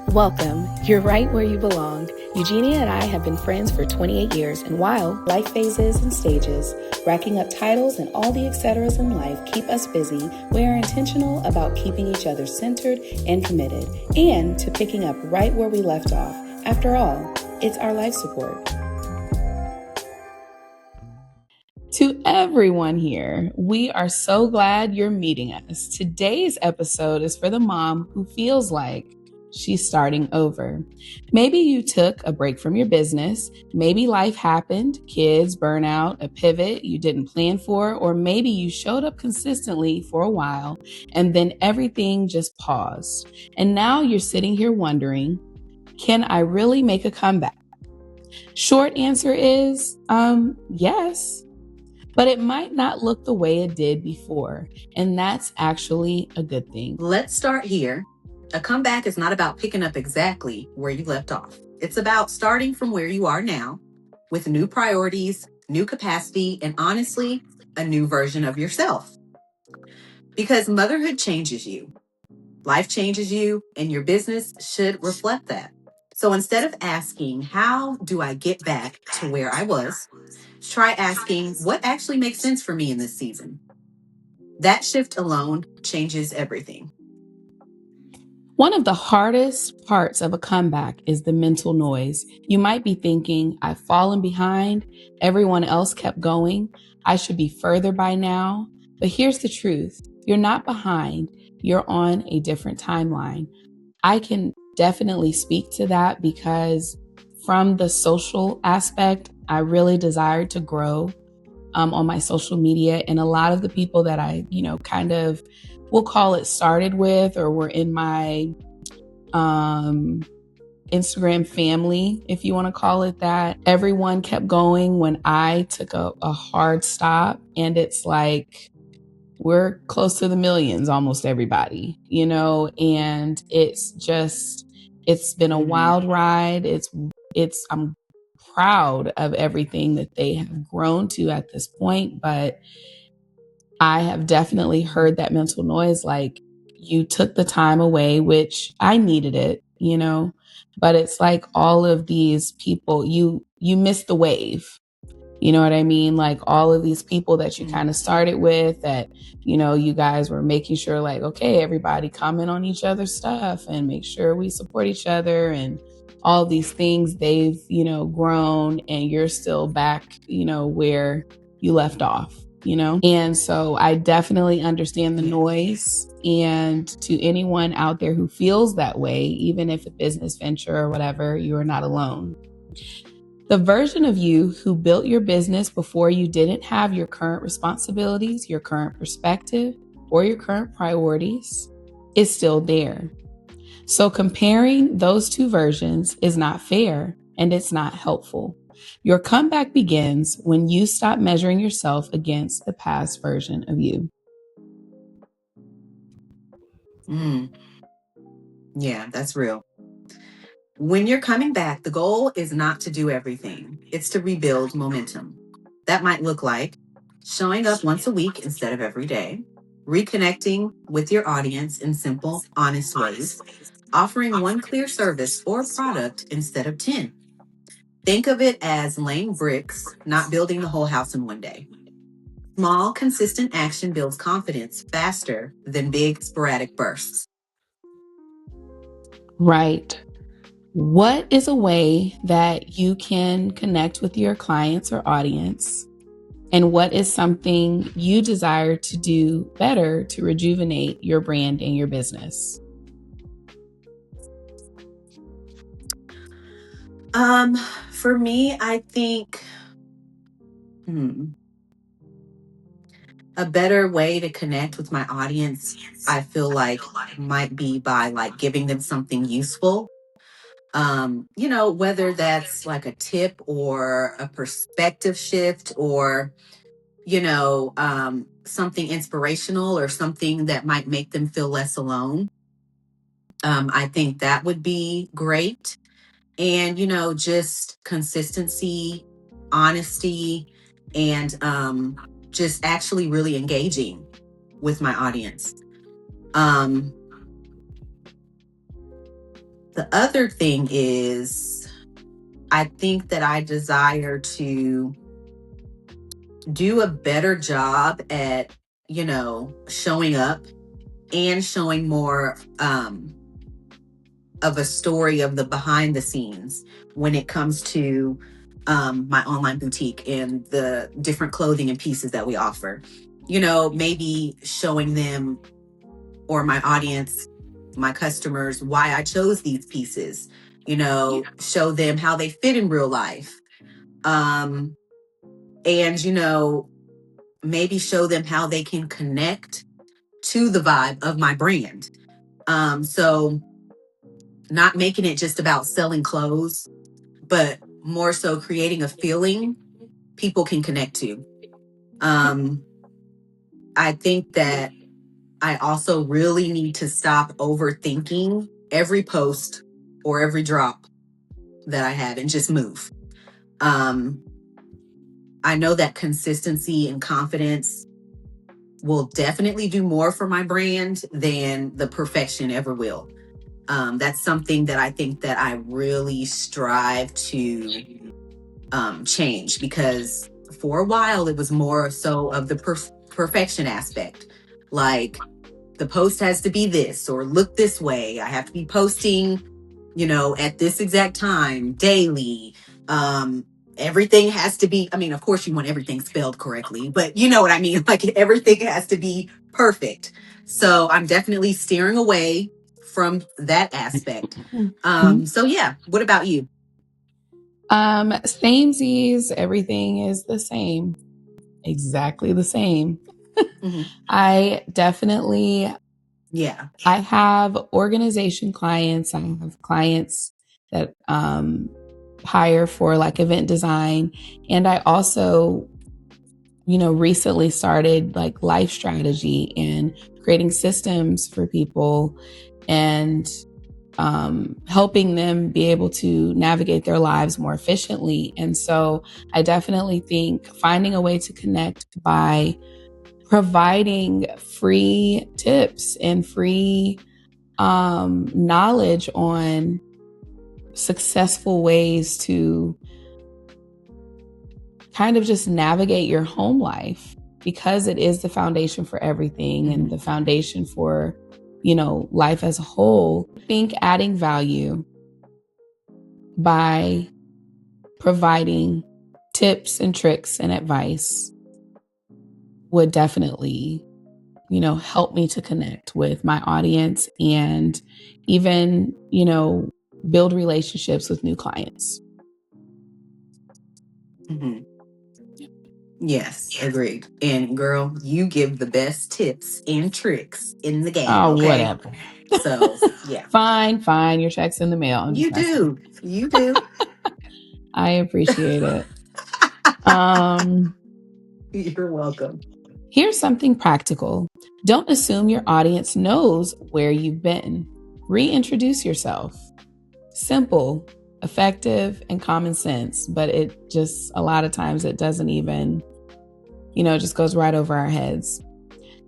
Welcome. You're right where you belong. Eugenia and I have been friends for 28 years, and while life phases and stages, racking up titles and all the etceteras in life keep us busy, we are intentional about keeping each other centered and committed, and to picking up right where we left off. After all, it's our life support. To everyone here, we are so glad you're meeting us. Today's episode is for the mom who feels like she's starting over. Maybe you took a break from your business. Maybe life happened, kids, burnout, a pivot you didn't plan for, or maybe you showed up consistently for a while and then everything just paused. And now you're sitting here wondering, can I really make a comeback? Short answer is, yes. But it might not look the way it did before, and that's actually a good thing. Let's start here. A comeback is not about picking up exactly where you left off. It's about starting from where you are now with new priorities, new capacity, and honestly, a new version of yourself. Because motherhood changes you, life changes you, and your business should reflect that. So instead of asking, how do I get back to where I was? Try asking, what actually makes sense for me in this season? That shift alone changes everything. One of the hardest parts of a comeback is the mental noise. You might be thinking, I've fallen behind. Everyone else kept going. I should be further by now. But here's the truth. You're not behind. You're on a different timeline. I can definitely speak to that because from the social aspect, I really desired to grow on my social media. And a lot of the people that I, kind of, we'll call it started with or were in my Instagram family, if you want to call it that. Everyone kept going when I took a hard stop. And it's like, we're close to the millions, almost everybody, and it's been a wild ride. I'm proud of everything that they have grown to at this point, but I have definitely heard that mental noise, like you took the time away, which I needed it, but it's like all of these people, you missed the wave. You know what I mean? Like all of these people that you kind of started with that, you guys were making sure like, okay, everybody comment on each other's stuff and make sure we support each other and all these things they've, grown and you're still back, where you left off, And so I definitely understand the noise. And to anyone out there who feels that way, even if a business venture or whatever, you are not alone. The version of you who built your business before you didn't have your current responsibilities, your current perspective, or your current priorities is still there. So comparing those two versions is not fair and it's not helpful. Your comeback begins when you stop measuring yourself against the past version of you. Yeah, that's real. When you're coming back, the goal is not to do everything. It's to rebuild momentum. That might look like showing up once a week instead of every day, reconnecting with your audience in simple, honest ways, offering one clear service or product instead of 10. Think of it as laying bricks, not building the whole house in one day. Small, consistent action builds confidence faster than big, sporadic bursts. Right. What is a way that you can connect with your clients or audience? And what is something you desire to do better to rejuvenate your brand and your business? For me, I think a better way to connect with my audience, I feel like might be by like giving them something useful. Whether that's like a tip or a perspective shift or, something inspirational or something that might make them feel less alone. I think that would be great. And, just consistency, honesty, and just actually really engaging with my audience. The other thing is, I think that I desire to do a better job at, showing up and showing more of a story of the behind the scenes when it comes to my online boutique and the different clothing and pieces that we offer. Maybe showing them, or my audience, my customers, why I chose these pieces, show them how they fit in real life. Um, and, maybe show them how they can connect to the vibe of my brand. So not making it just about selling clothes, but more so creating a feeling people can connect to. Um, I think that I also really need to stop overthinking every post or every drop that I have and just move. Um, I know that consistency and confidence will definitely do more for my brand than the perfection ever will. That's something that I think that I really strive to change, because for a while it was more so of the perfection aspect. Like, the post has to be this or look this way. I have to be posting, at this exact time daily. Everything has to be, I mean, of course you want everything spelled correctly, but you know what I mean? Like, everything has to be perfect. So I'm definitely steering away from that aspect. So yeah, what about you? Samesies, everything is the same, exactly the same. Mhm. I definitely, Yeah. I have organization clients. I have clients that hire for like event design. And I also, recently started like life strategy and creating systems for people and helping them be able to navigate their lives more efficiently. And so I definitely think finding a way to connect by providing free tips and free knowledge on successful ways to kind of just navigate your home life, because it is the foundation for everything and the foundation for, life as a whole. I think adding value by providing tips and tricks and advice would definitely, help me to connect with my audience and even, build relationships with new clients. Mhm. Yes, agreed. And girl, you give the best tips and tricks in the game, Oh, okay? whatever. So, yeah. Fine. Your check's in the mail. I'm just You messing. do. You do. I appreciate it. Um, You're welcome. Here's something practical. Don't assume your audience knows where you've been. Reintroduce yourself. Simple, effective, and common sense, but it just, a lot of times, it doesn't even, it just goes right over our heads.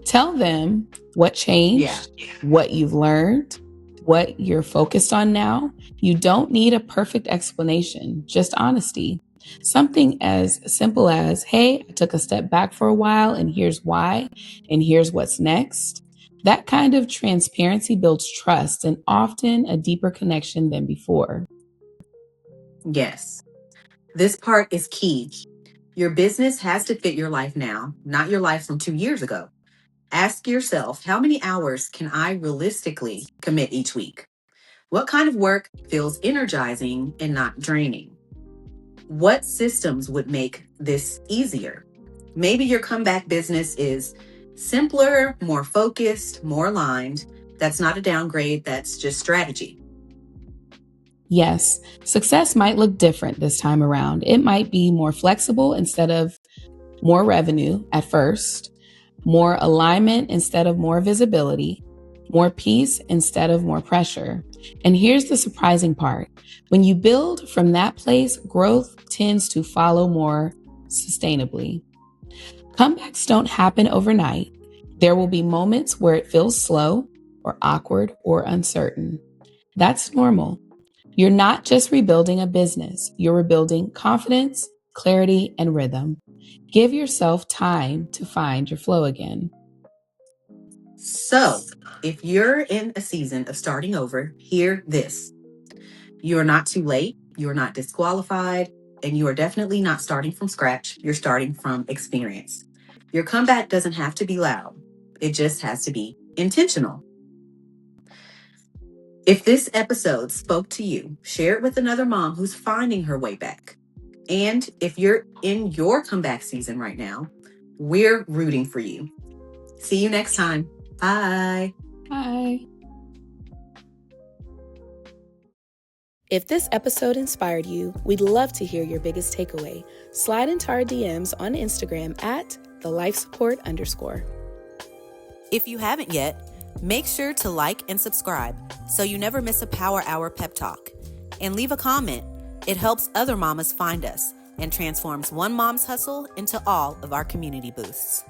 Tell them what changed, what you've learned, what you're focused on now. You don't need a perfect explanation, just honesty. Something as simple as, hey, I took a step back for a while, and here's why, and here's what's next. That kind of transparency builds trust and often a deeper connection than before. Yes. This part is key. Your business has to fit your life now, not your life from 2 years ago. Ask yourself, how many hours can I realistically commit each week? What kind of work feels energizing and not draining? What systems would make this easier? Maybe your comeback business is simpler, more focused, more aligned. That's not a downgrade, that's just strategy. Yes, success might look different this time around. It might be more flexible instead of more revenue at first, more alignment instead of more visibility, more peace instead of more pressure. And here's the surprising part: when you build from that place, growth tends to follow more sustainably. Comebacks don't happen overnight. There will be moments where it feels slow or awkward or uncertain. That's normal. You're not just rebuilding a business, you're rebuilding confidence, clarity, and rhythm. Give yourself time to find your flow again. So, if you're in a season of starting over, hear this. You're not too late, you're not disqualified, and you are definitely not starting from scratch. You're starting from experience. Your comeback doesn't have to be loud, it just has to be intentional. If this episode spoke to you, share it with another mom who's finding her way back. And if you're in your comeback season right now, we're rooting for you. See you next time. Bye. Bye. If this episode inspired you, we'd love to hear your biggest takeaway. Slide into our DMs on Instagram at @thelifesupport_. If you haven't yet, make sure to like and subscribe so you never miss a Power Hour pep talk. And leave a comment. It helps other mamas find us and transforms one mom's hustle into all of our community boosts.